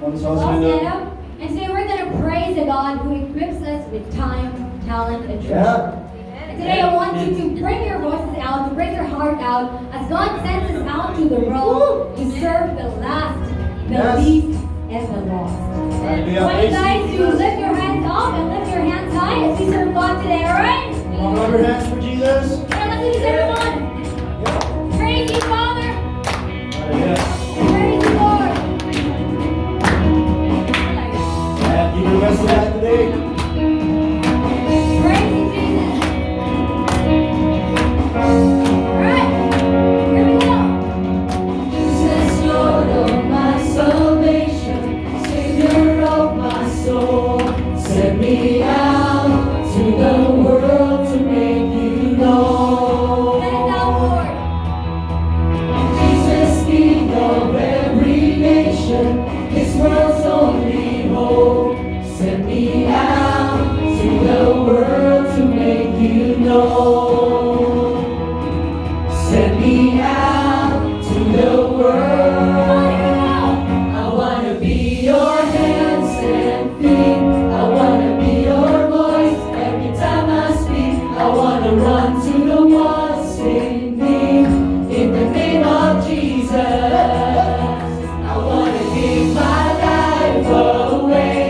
Vamos All stand stand up. up. And today we're going to praise the God who equips us with time, talent, and treasure. Yeah. And today I want you to bring your voices out, to bring your heart out, as God sends us out to the world to serve the last, the Yes. least, and the lost. Hallelujah. I want you Praise guys to Jesus. lift your hands up and lift your hands high as we serve God today, alright? Come on, rub your hands for Jesus. And let's do this, everyone. Yeah. Praise you, Father. Hallelujah. Praise you, Lord. And give your best to that today. Praise you, Jesus. Alright, here we go. Jesus, Lord of my salvation, Savior of my soul, send me out to the world to make you known. Send us out, Lord. Jesus, King of every nation, this world's only hope, send me out to the world to make you known. Send me out to the world. I wanna be your hands and feet. I wanna be your voice every time I speak. I wanna run to the one singing in the name of Jesus. I wanna give my life away,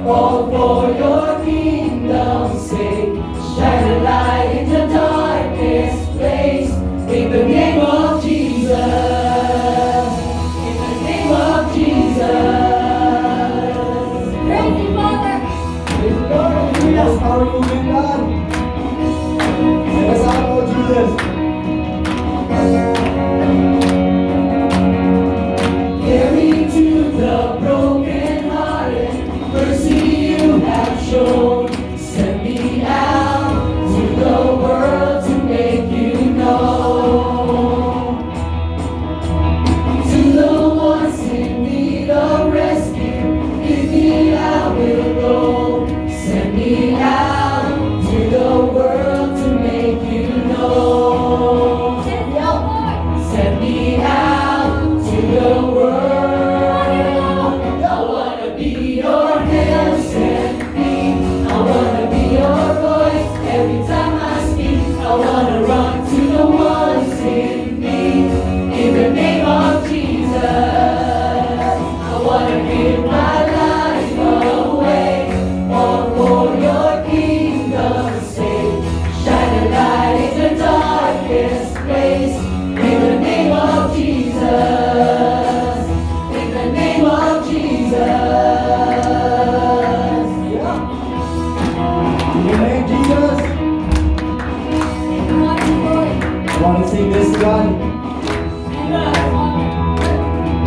all for your kingdom's sake. Shine a light in the darkest place. In the name of Jesus, in the name of Jesus. Praise you, Father. Praise the Lord. Hallelujah. Powerful in God. Send us out, Lord Jesus. Carry to the brokenhearted, mercy you have shown. Send me out to the world to make you known. To the ones in need of rescue, with me I will go. Send me out to the world to make you known. Send us out, Lord. Send me out to the world. I wanna be your hands and feet. I wanna be your voice every time I speak. I wanna run to the ones in need. In the name of Jesus, I wanna give my life away, all for your kingdom's sake. Shine a light in the darkest place. In the name of Jesus, in the name of Jesus. In your name, Jesus. We want you, Lord. I want to sing this to God.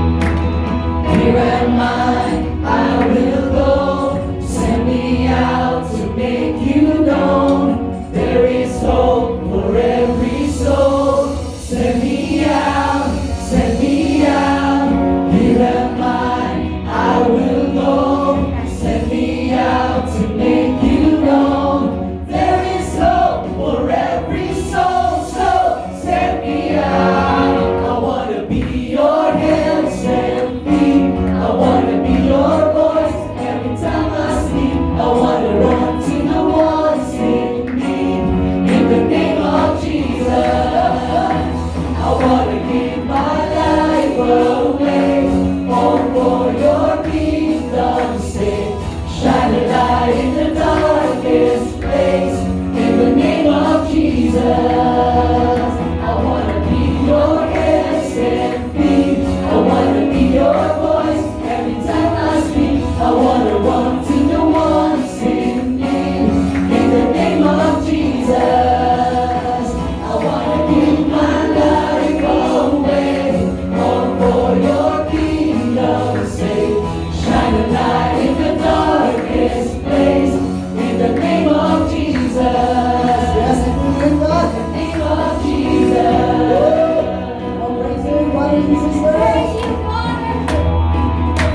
Here am I will go. Send me out to make you known. There is hope for every soul. Send me out, send me out. Here am I will go. Send me out to make you known. There is hope for every soul, so send me out. I wanna be your hands and feet. I wanna be your voice every time I speak. I wanna run to the ones in need. In the name of Jesus, I wanna give my life away, all for your kingdom's sake. Shine a light in the darkest place. In the name of Jesus, I wanna be your hands and feet. I wanna be your voice every time I speak. I wanna run to the ones in need. In the name of Jesus, I wanna give my life away, all for your kingdom's sake. Shine a light in the darkest place. In the name of Jesus. Yes, in God. In the name of Jesus. Oh, praise Him, brothers and sisters. Praise you, Father.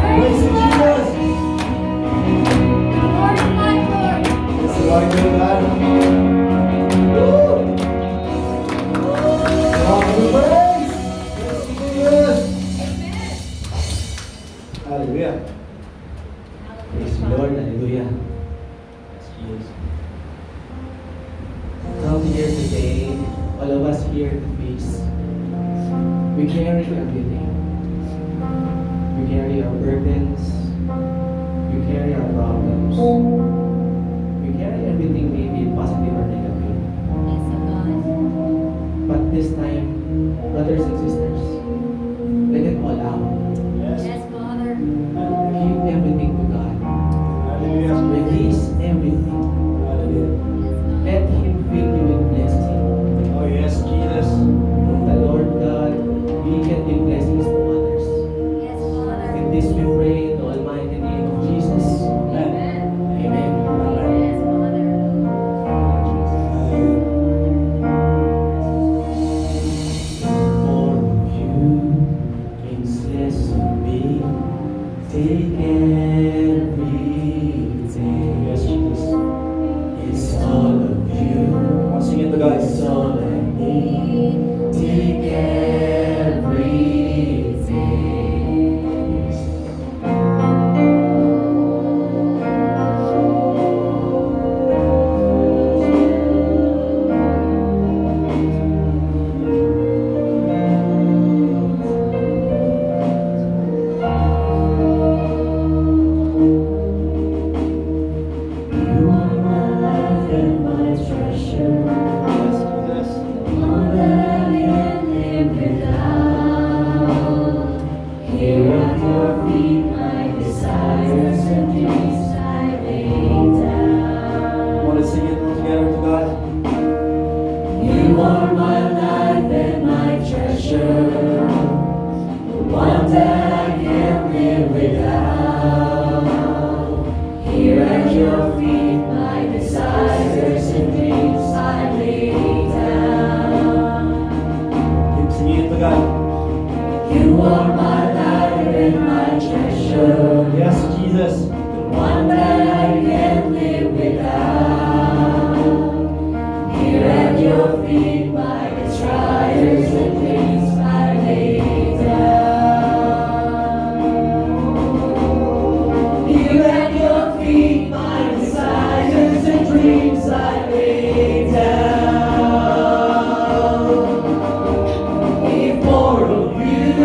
Praise Praise Him, you, Lord. Jesus. Lord is my Lord. Yes, the Lord good God. Woo! Come on, give Him praise. Yes, Jesus. Hallelujah. Praise the Lord. Hallelujah. Come here today, all of us here at the feast. We carry everything. We carry our burdens. We carry our problems. We carry everything, maybe positive or negative. Yes, oh God. But this time, brothers and sisters, let it all out. Yes, Father. Give everything to God. Release everything. Let Him fill you with blessing. Oh yes, Jesus. From the Lord God, we can give blessings to others. Yes, Father. In this we pray in the almighty name of Jesus. Amen. Amen. Yes, Father. More of you means less of me. Take everything. Yes, Jesus. It's all of you. Come on, sing it to God. It's all I need. Take everything. You are my life and my treasure. Yes, Jesus. All that I can live without. Here at your feet, my desires and dreams I lay down. Want to sing it together to God? You are my life and my treasure. The one that I can't live without. Here at your feet, my desires and dreams I lay down. Keep singing it to God. You are my life and my treasure. Yes, Jesus. One that I can't live without. Here at your feet, my desires and dreams I lay down. Here at your feet, my desires and dreams I lay down. If more of you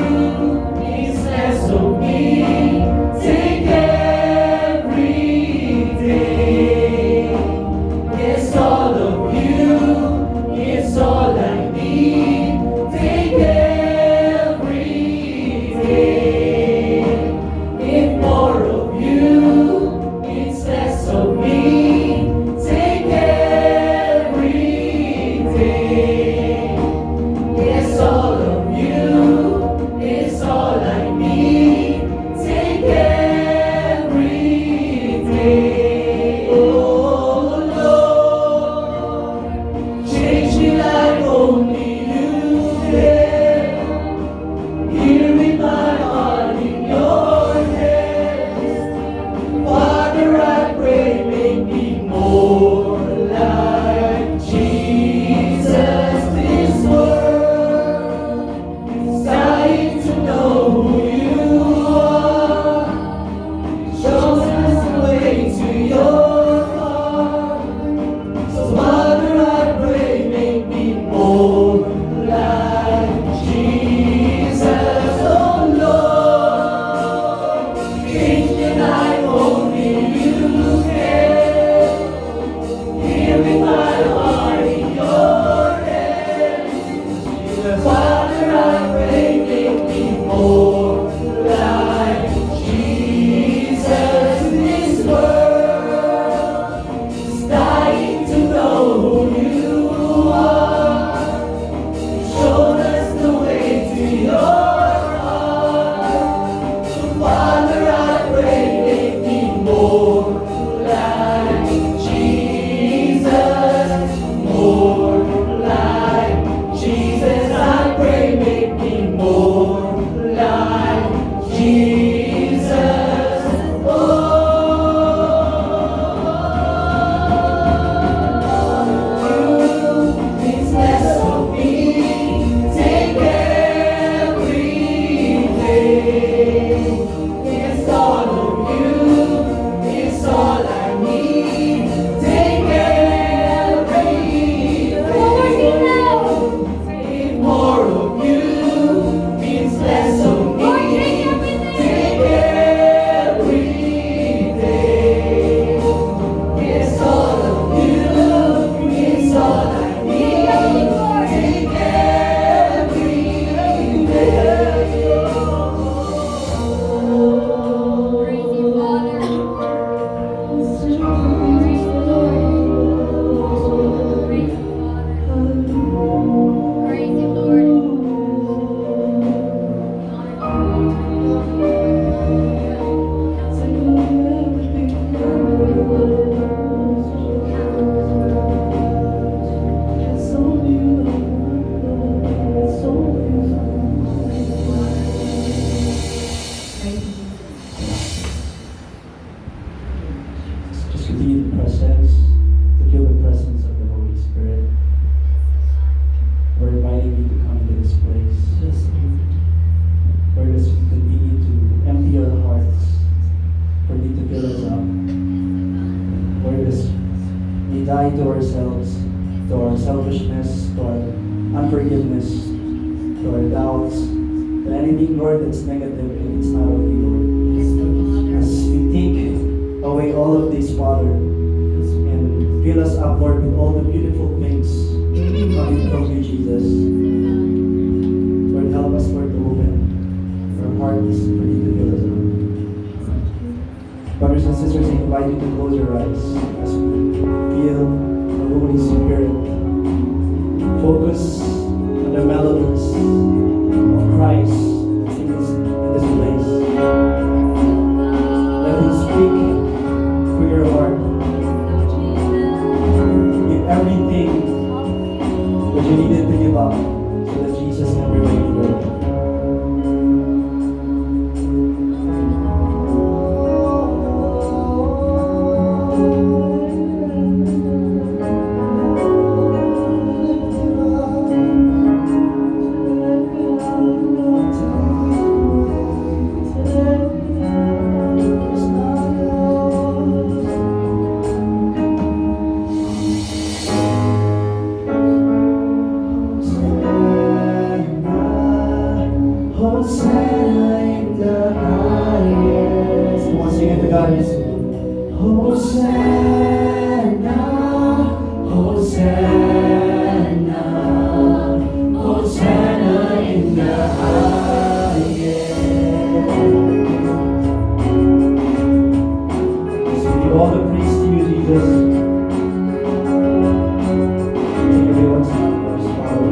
to ourselves, to our selfishness, to our unforgiveness, to our doubts, to anything, Lord, that's negative and it's not of you, Lord. As we take away all of this, Father, and fill us up, Lord, with all the beautiful things coming from you, Jesus. Lord, help us, Lord, to open our hearts for you to fill us up. Brothers and sisters, I invite you to close your eyes as we feel the Holy Spirit. Focus on the melodies of Christ that's in this place. Let Him speak to your heart. Give everything that you needed to give up so that Jesus can remain in your life. Hosanna in the highest. Come on, sing it to God. Hosanna, Hosanna, Hosanna in the highest. So we give all the praise to you, Jesus. Take away what's not yours, Father.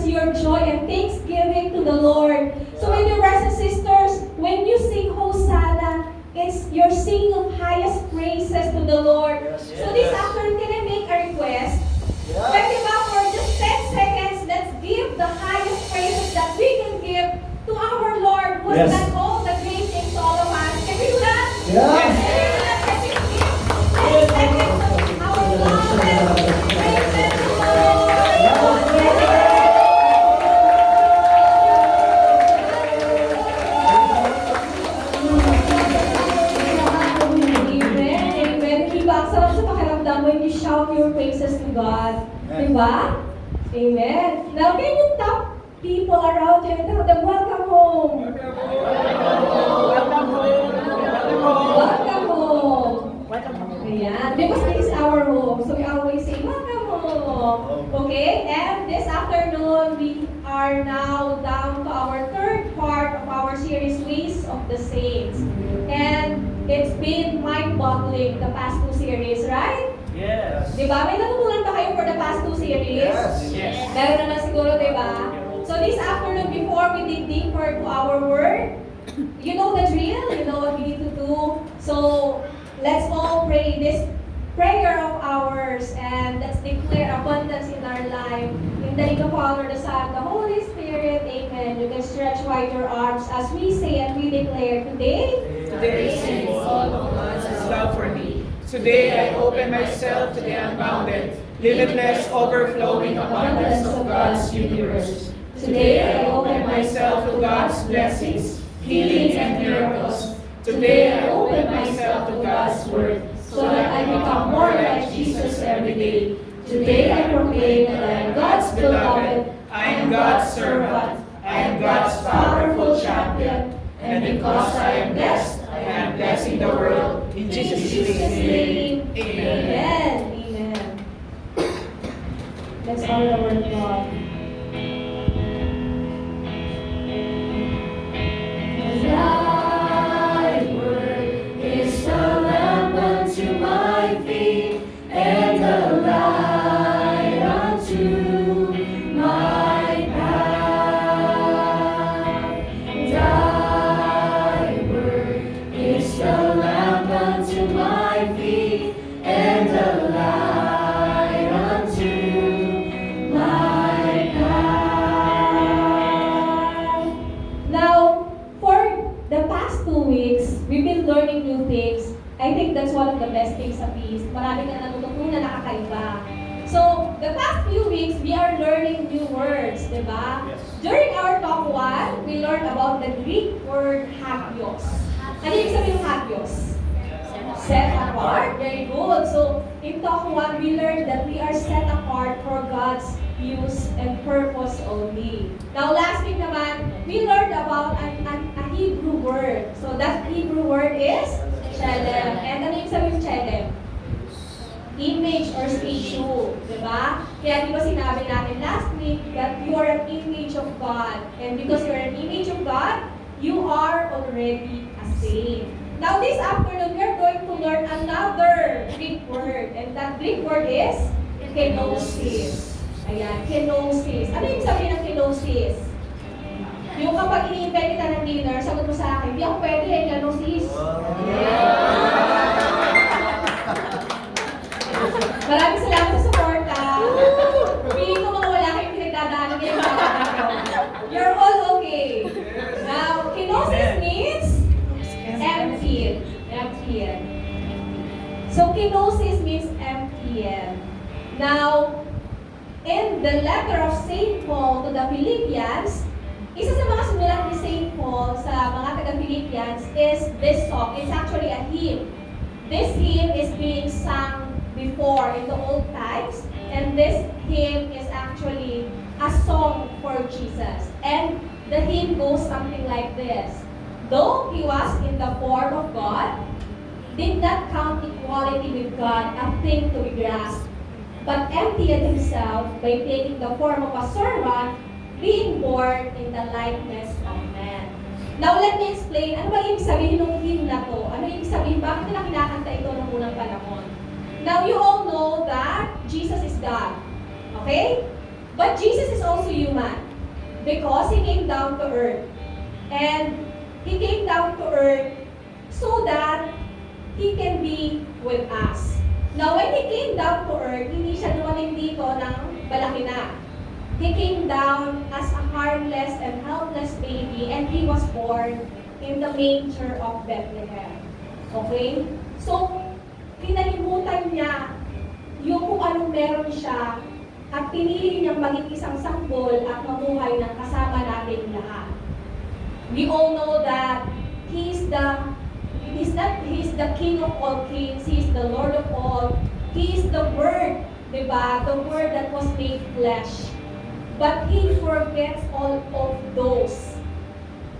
express your joy and thanksgiving to the Lord. So my dear brothers and sisters, when you sing Hosanna, it's you're singing of highest praises to the Lord. So this afternoon, can I make a request? Like for just 10 seconds, let's give the highest praises that we can give to our Lord who has done all the great things to all of us. Can we do that? Can we do that? Can we give 10 seconds to our loudest praises to the Lord? Sarap sa pakiramdam when you shout your praises to God. Diba? Amen. Now, can you tap people around you and tell them, welcome home? Welcome home. Ayan. Because this is our home. So we always say, welcome home. Okay? And this afternoon, we are now down to our third part of our series, Ways of the Saints. And it's been mind-boggling the past two series, right? Yes. Diba? May natutunan ba kayo for the past two series? Yes. Meron naman siguro, diba? So this afternoon, before we dig deeper to our word, you know the drill, you know what we need to do. So let's all pray this prayer of ours and let's declare abundance in our life. In the name of the Father, the Son, the Holy Spirit, amen. You can stretch wide your arms as we say and we declare today. Today sings all of God's love for me. Today I open myself to the unbounded, limitless, overflowing abundance of God's universe. Today I open myself to God's blessings, healing and miracles. Today I open myself to God's word, so that I become more like Jesus every day. Today I proclaim that I am God's beloved, I am God's servant, I am God's powerful champion, and because I am blessed, I am blessing the world. In Jesus' name, amen. Amen. Let's honor the word of God. Thy word is a lamp unto my feet and a light unto my path. Thy word is a lamp unto my feet and a light unto my path. Now, for the past 2 weeks, we've been learning new things. I think that's one of the best things sa Peace. Marami kang natututunan na kakaiba. So, the past few weeks, we are learning new words, di ba? During our talk 1, we learned about the Greek word hagios. Ano yung sabihin ng hagios? Set apart. Very good. So, in talk 1, we learned that we are set apart for God's use and purpose only. Now, last week naman, we learned about a Hebrew word. So, that Hebrew word is Shalem. And ano yung sabihin ng Shalem? Image or statue. Diba? Kaya di ba sinabi natin last week that you are an image of God. And because you are an image of God, you are already a saint. Now, this afternoon, we are going to learn another Greek word. And that Greek word is Kenosis. Ayan, Kenosis. Ano yung sabihin ng Kenosis? Yung kapag ini-invite kita ng dinner, sagot mo sa akin, hindi ako pwede, Kenosis. Maraming salamat sa support, ha? Feeling ko mga wala kayong pinagdadaanan ngayon. You're all okay. Now, Kenosis means empty. Empty. So, Kenosis means empty. Now, in the letter of St. Paul to the Philippians, isa sa mga sinulat ni St. Paul sa mga taga-Philippians is this song. It's actually a hymn. This hymn is being sung before in the old times, and this hymn is actually a song for Jesus. And the hymn goes something like this. Though he was in the form of God, did not count equality with God a thing to be grasped, but emptied himself by taking the form of a servant, being born in the likeness of man. Now, let me explain, ano ba ibig sabihin ng hymn na to? Ano ibig sabihin, bakit nila kinakanta ito noong unang panahon? Now, you all know that Jesus is God. Okay? But Jesus is also human because He came down to earth. And He came down to earth so that He can be with us. Now, when He came down to earth, hindi siya dumating dito ng balaki na. He came down as a harmless and helpless baby, and He was born in the manger of Bethlehem. Okay? So, kinalimutan niya yung kung anong meron siya at pinili niyang maging isang sanggol at mamuhay ng kasama natin lahat. We all know that He's the King of all kings, He's the Lord of all, He is the Word, diba? The Word that was made flesh. But He forgets all of those.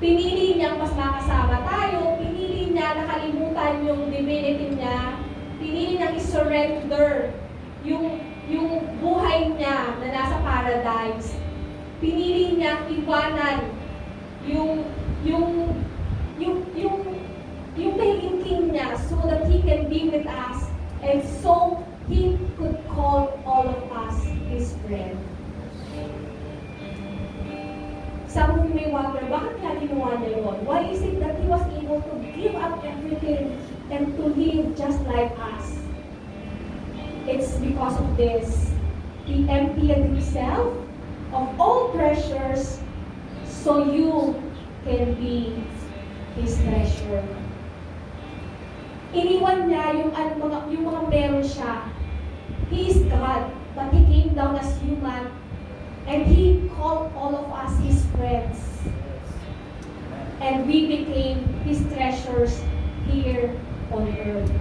Pinili niyang mas makasama tayo, pinili niya nakalimutan yung divinity niya, pinili niyang i-surrender yung buhay niya na nasa paradise. Pinili niyang iwanan yung pagiging king niya so that He can be with us and so He could call all of us His friend. Some of you may wonder, bakit niya ginawa niya yun? Why is it that He was able to give up everything and to live just like us? It's because of this. He emptied Himself of all treasures so you can be His treasure. Iniwan niya yung mga meron siya. He is God, but He came down as human and He called all of us His friends. And we became His treasures here on earth.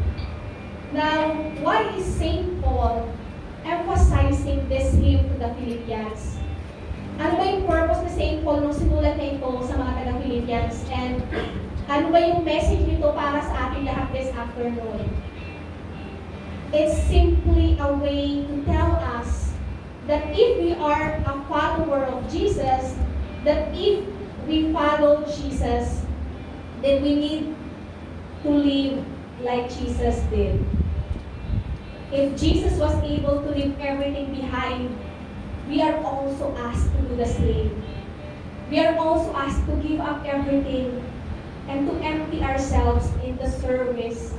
Now, why is Saint Paul emphasizing this hymn to the Philippians? Ano ba yung purpose ni Saint Paul nung sinulat na ito sa mga taga-Philippians? And ano ba yung message nito para sa ating lahat this afternoon? It's simply a way to tell us that if we are a follower of Jesus, that if we follow Jesus, then we need to live like Jesus did. If Jesus was able to leave everything behind, we are also asked to do the same. We are also asked to give up everything and to empty ourselves in the service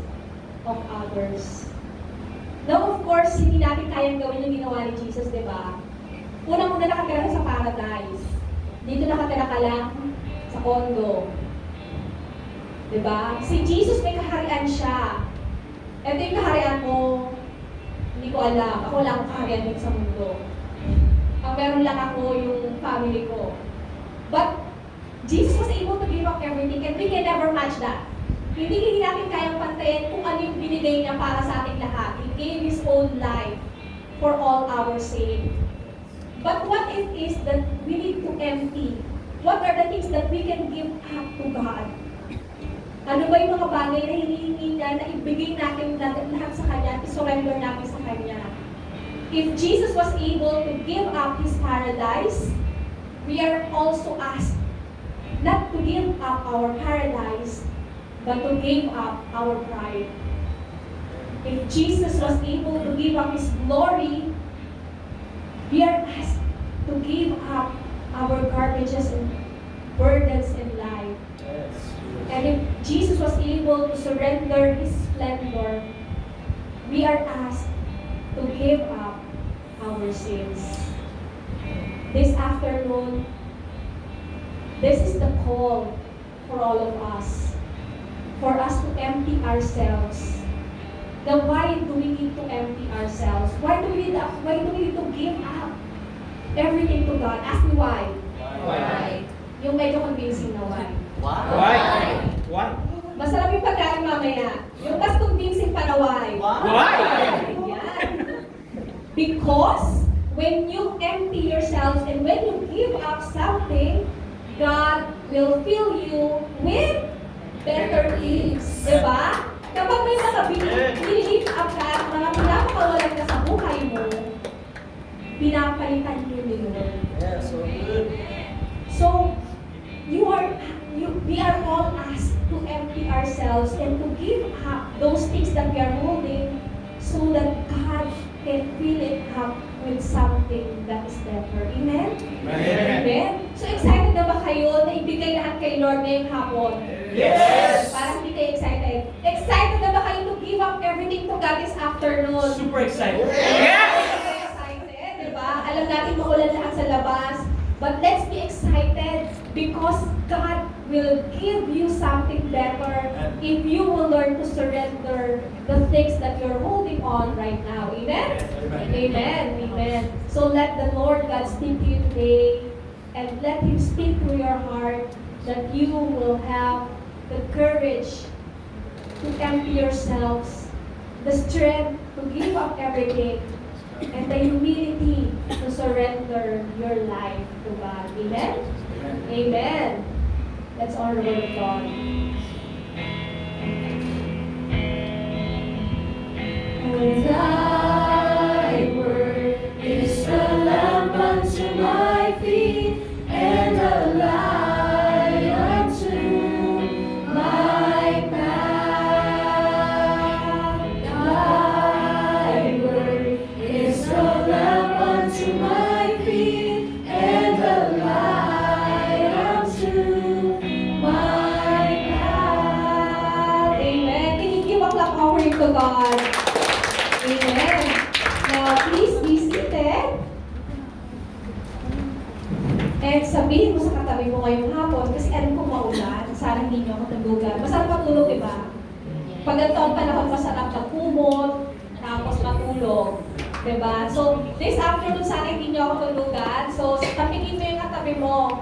of others. Now, of course, hindi natin kayang gawin yung ginawa ni Jesus, di ba? Unang-una nakatira sa paradise. Dito nakatira ka lang sa condo. Di ba? Si Jesus may kaharian siya. Ito yung kaharian mo, hindi ko alam. Ako wala akong kaharian dito sa mundo. Ang meron lang ako yung family ko. But Jesus was able to give up everything and we can never match that. Hindi natin kayang pantayin kung ano yung binigay niya para sa ating lahat. He gave His own life for all our sake. But what it is that we need to empty? What are the things that we can give up to God? Ano ba yung mga bagay na hinihingi niya na ibigay natin lahat sa Kanya, i-surrender natin sa Kanya? If Jesus was able to give up His paradise, we are also asked not to give up our paradise, but to give up our pride. If Jesus was able to give up His glory, we are asked to give up our garbages and burdens in life. And if Jesus was able to surrender His splendor, we are asked to give up our sins. This afternoon, this is the call for all of us. For us to empty ourselves. Then why do we need to empty ourselves? Why do we need to give up everything to God? Ask me why. Why? Yung medyo convincing na why. Why? Why? Masarap yung pagkain mamaya. Yung mas convincing pa na why. Why? Yan. Because when you empty yourselves and when you give up something, God will fill you with better things. Diba? Kapag may mga binilift up ka at mga pinapakawalan ka sa buhay mo, pinapalitan yun ni Lord. Yeah, so good. So, we are all asked to empty ourselves and to give up those things that we are holding so that God can fill it up with something that is better. Amen? So excited na ba kayo na ibigay lahat kay Lord ngayong hapon? Yes! Parang hindi kayo excited. Excited na ba kayo to give up everything to God this afternoon? Super excited. Yes! Excited, di ba? Alam natin maulan lahat sa labas. But let's be excited because God will give you something better if you will learn to surrender the things that you're holding on right now. Amen? Amen. Amen. So let the Lord God speak to you today and let Him speak through your heart that you will have the courage to empty yourselves, the strength to give up everything, and the humility to surrender your life to God. Amen? Amen. Let's honor the word of God. And thy word is a lamp unto my feet and a light unto my path. Thy word is a lamp unto my feet and a light unto my path. Amen. Can you give a clap offering to God? Amen. Now, please be seated. And sabihin mo sa katabi mo ngayong hapon, kasi alam ko maulan, sana hindi nyo ako tulugan. Masarap matulog, di ba? Pag ganito ang panahon, masarap na kumot, tapos matulog. Diba? So, this afternoon, sana hindi nyo ako tulugan. So, tapigin mo yung katabi mo.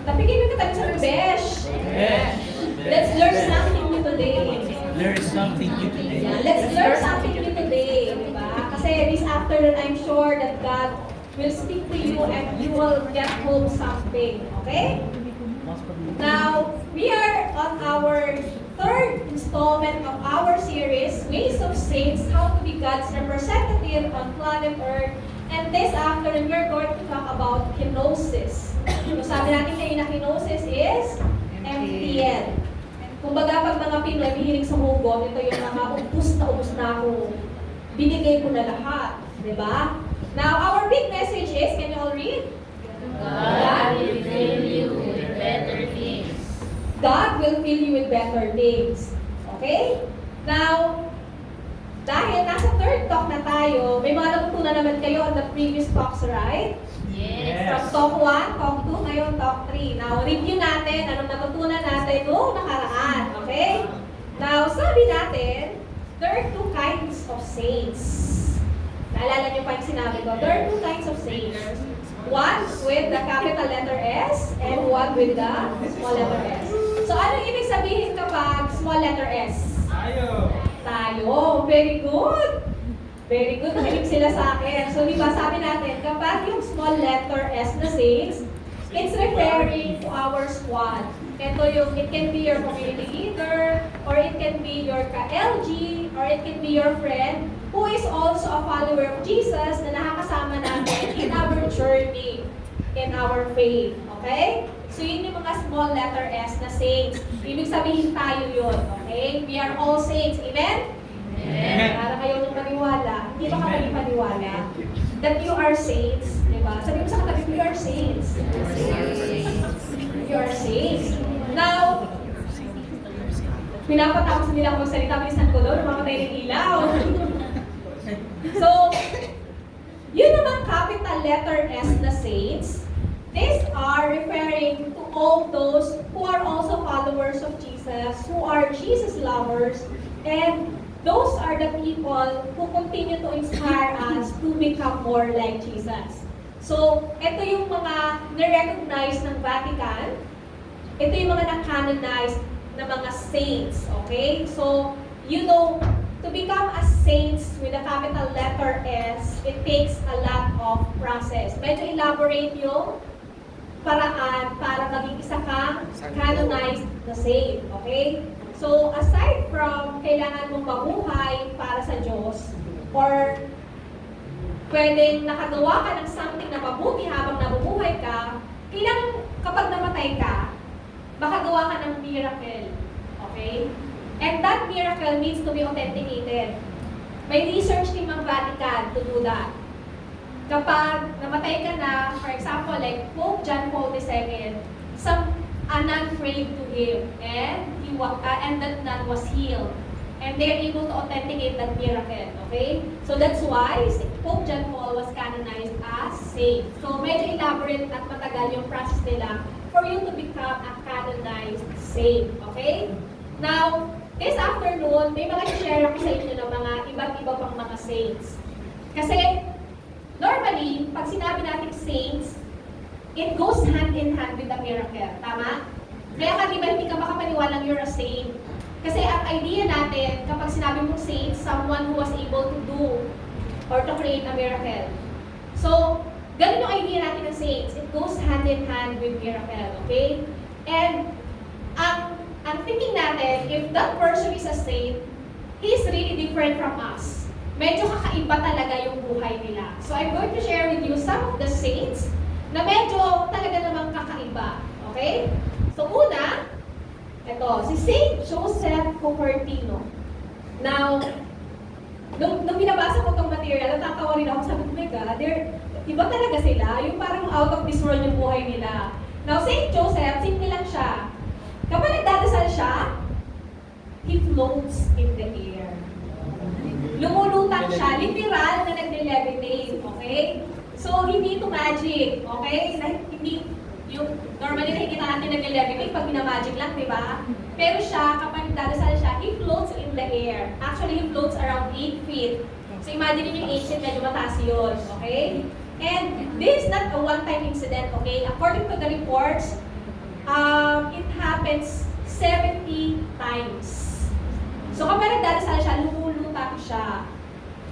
Tapigin mo yung katabi sa besh. Let's learn something new today. Learn something new today. Yeah, let's learn something new today. Diba? Kasi this afternoon, I'm sure that God will speak to you and you will get home something. Okay? Now, we are on our third installment of our series, Ways of Saints, How to Be God's Representative on Planet Earth. And this afternoon, we're going to talk about Kenosis. So sabi natin kayo na Kenosis is MTN. Kumbaga, pag mga Pinoy mahilig sa hugot, ito yung mga ubus na ako. Binigay ko na lahat. Diba? Now, our big message is, can you all read? God will fill you with better things. God will fill you with better things. Okay? Now, dahil nasa third talk na tayo, may mga natutunan naman kayo on the previous talks, right? Yes. From talk 1, talk 2, ngayon talk 3. Now, review natin anong natutunan natin noong nakaraan. Okay? Now, sabi natin, there are two kinds of saints. Naalala niyo pa yung sinabi ko? There are two kinds of saints. One with the capital letter S and one with the small letter S. So, ano ibig sabihin kapag small letter S? Tayo. Very good. Very good. Nakinig sila sa akin. So, di ba sabi natin, kapag yung small letter S na saints, it's referring to our squad. Ito yung, it can be your community leader, or it can be your ka-LG, or it can be your friend who is also a follower of Jesus na nakakasama natin in our journey, in our faith. Okay? So, yun yung mga small letter S na saints. Ibig sabihin tayo yun. Okay? We are all saints. Amen? Amen. Para kayo nung maniwala. Hindi ba kayo paniwala? That you are saints. Diba? Sabi mo sa katabi, we are saints. You are saints. Now, pinapatapos nila kung salita, bilisan ko doon, mamatay ng ilaw. So, yun naman capital letter S na saints, these are referring to all those who are also followers of Jesus, who are Jesus lovers, and those are the people who continue to inspire us to become more like Jesus. So, ito yung mga na-recognize ng Vatican. Ito yung mga na-canonize na mga saints. Okay? So, you know, to become a saints with a capital letter S, it takes a lot of process. Medyo elaborate yung paraan para maging isa kang canonized na saint. Okay? So, aside from kailangan mong mabuhay para sa Diyos, or pwedeng nakagawa ka ng something na mabuti habang nabubuhay ka, kailangan kapag namatay ka, makagawa ka ng miracle. Okay? And that miracle needs to be authenticated. May research team ang Vatican to do that. Kapag namatay ka na, like Pope John Paul II, a nun prayed to him, and and that nun was healed. And they're able to authenticate that miracle, okay? So that's why Pope John Paul was canonized as saint. So medyo elaborate at matagal yung process nila for you to become a canonized saint, okay? Now, this afternoon, may mga share ako sa inyo ng mga iba't iba pang mga saints. Kasi, normally, pag sinabi natin saints, it goes hand in hand with the miracle. Tama? Kaya ka, di ba, hindi ka makapaniwalang you're a saint. Kasi ang idea natin, kapag sinabi mong saint, someone who was able to do or to create a miracle. So, ganun yung idea natin ng saints. It goes hand in hand with miracle, okay? And, ang thinking natin, if that person is a saint, he's really different from us. Medyo kakaiba talaga yung buhay nila. So, I'm going to share with you some of the saints na medyo talaga namang kakaiba. Okay? So, una, ito, si Saint Joseph Cupertino. Now, nung binabasa ko itong material, natatawa rin ako, sabi ko, my God, iba talaga sila, yung parang out of this world yung buhay nila. Now, Saint Joseph, simple lang siya. Kapag nagdadasal siya, he floats in the air. Lumulutang siya, literal na nagle-levitate, okay? So, hindi ito magic, okay? Hindi, yung normally nakikita natin nagle-levitate pag minamagic lang, di ba? Pero siya, kapag nagdadasal siya, he floats in the air. Actually, he floats around 8 feet. So, imagine yung ancient, medyo mataas yun, okay? And this is not a one-time incident, okay? According to the reports, it happens 70 times. So kapag nagdadasal siya, lumulutang siya.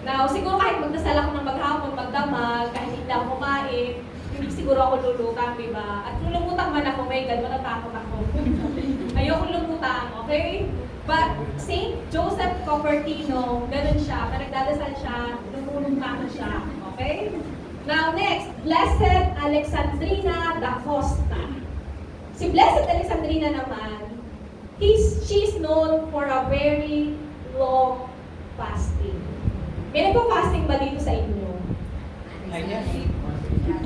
Now, siguro kahit magdasal ako ng maghapon, magdamag, kahit hindi ako kumain, hindi siguro ako lulutang, di ba? At kung lumutang man ako, my God, matatakot ako. Ayoko lumutang, okay? But Saint Joseph Cupertino, ganun siya. Kapag nagdadasal siya, lumulutang siya, okay? Now next, Blessed Alexandrina da Costa. Si Blessed Alexandrina naman, she's known for a very long fasting. May nagpa-fasting ba dito sa inyo?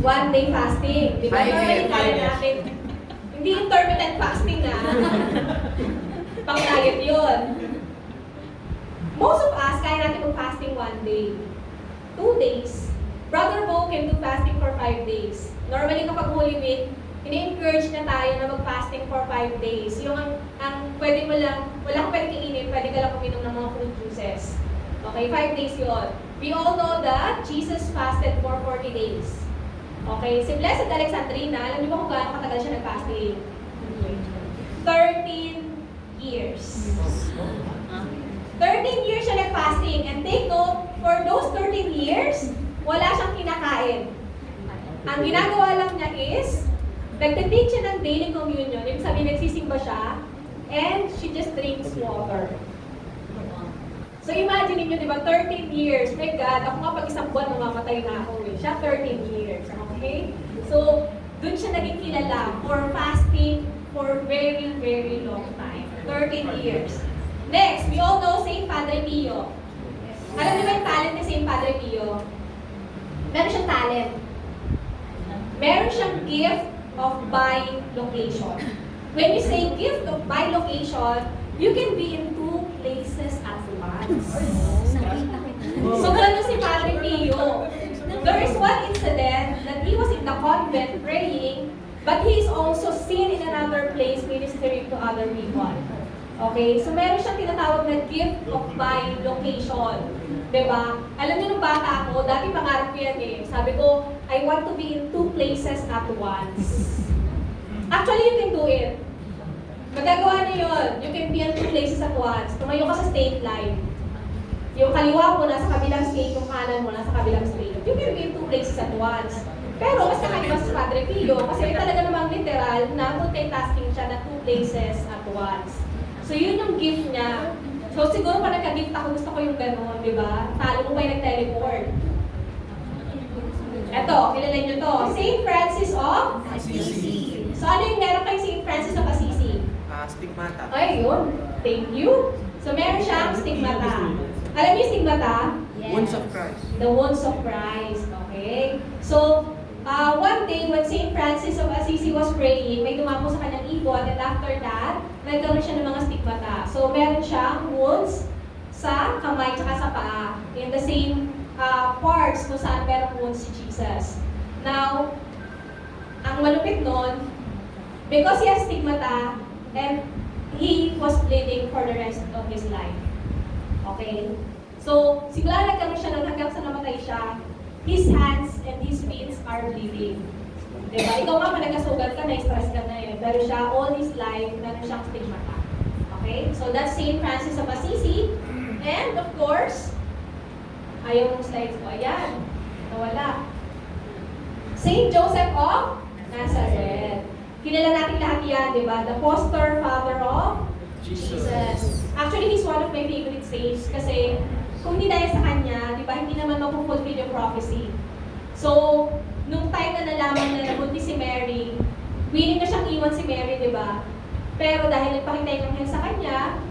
One day fasting. Di ba? Normally kaya natin. Hindi intermittent fasting na. Pang-diet yun. Most of us, kaya natin mag-fasting one day. 2 days. Brother Bo can do fasting for 5 days. Normally kapag Holy Week, ini-encourage na tayo na mag-fasting for 5 days. Yung ang pwede mo lang, wala kang pwede kainin, pwede ka lang uminom ng mga fruit juices. Okay, 5 days yun. We all know that Jesus fasted for 40 days. Okay, si Blessed Alexandrina, alam niyo ba kung gaano katagal siya nag-fasting? 13 years. 13 years siya nag-fasting. And take note, for those 13 years, wala siyang kinakain. Ang ginagawa lang niya is, nagtitake siya ng daily communion. Ibig sabihin, nagsisimba siya, and she just drinks water. So imagine niyo, di ba, 13 years. My God, ako nga pag isang buwan, mamamatay na ako eh. Siya 13 years. Okay? So, dun siya naging kilala for fasting for very, very long time. 13 years. Next, we all know Saint Padre Pio. Alam niyo ba yung talent ni Saint Padre Pio? Meron siyang talent. Meron siyang gift of bilocation. When you say gift of bilocation, you can be in 2 places at once. So, gano'n si Padre Pio. There is one incident that he was in the convent praying, but he is also seen in another place ministering to other people. Okay? So, meron siyang tinatawag na gift of bilocation. Diba? Alam niyo nung bata ako, dati pangarap ko yan eh. Sabi ko, I want to be in 2 places at once. Actually, you can do it. Magagawa niyo yun. You can be in 2 places at once. Tumayo ka sa state line. Yung kaliwa mo nasa kabilang state, yung kanan mo nasa kabilang state. You can be in 2 places at once. Pero mas kakaiba sa Padre Pio kasi talaga namang literal na multitasking siya na 2 places at once. So yun yung gift niya. So siguro pa nagka-gift ako, gusto ko yung gano'n, di ba? Talo mo kayo nag-teleport. Eto, kilala niyo to. Saint Francis of Assisi. So ano yung meron kay Saint Francis of Assisi? Stigmata. Ay, yun. Thank you. So meron siyang stigmata. Alam niyo yung stigmata? Yes. Wounds of Christ. The wounds of Christ. Okay? So, one day when Saint Sisi was praying, may dumapo sa kanyang ibon, and after that, nagkaroon siya ng mga stigmata. So, meron siyang wounds sa kamay tsaka sa paa. In the same parts kung saan meron wounds si Jesus. Now, ang malupit nun, because he has stigmata, and he was bleeding for the rest of his life. Okay? So, simula nagkaroon siya hanggang sa namatay siya, his hands and his feet are bleeding. Diba? Ikaw nga, pag nagkasugat ka, na-stress ka na yun. Pero siya, all his life, meron siyang stigmata. Okay? So, that's St. Francis of Assisi. And, of course, ayaw mong slides ko. Ayan. Nawala. St. Joseph of Nazareth. Kilala natin lahat yan, di ba? The foster father of Jesus. Actually, he's one of my favorite saints kasi kung hindi dahil sa kanya, di ba, hindi naman mapupulfill yung prophecy. So, nung time na nalaman na nabuntis si Mary, willing na siyang iwan si Mary, di ba? Pero dahil nagpakita yung anghel sa kanya,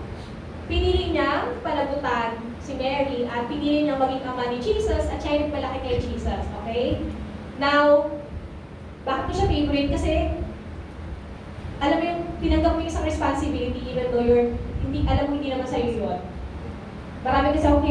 pinili niya palagutan si Mary at pinili niya maging ama ni Jesus at siya yung palaki kay Jesus. Okay? Now, bakit ko siya favorite? Kasi, alam mo yung tinanggap mo yung isang responsibility even though hindi, alam mo hindi naman sa'yo yun. Marami kasi akong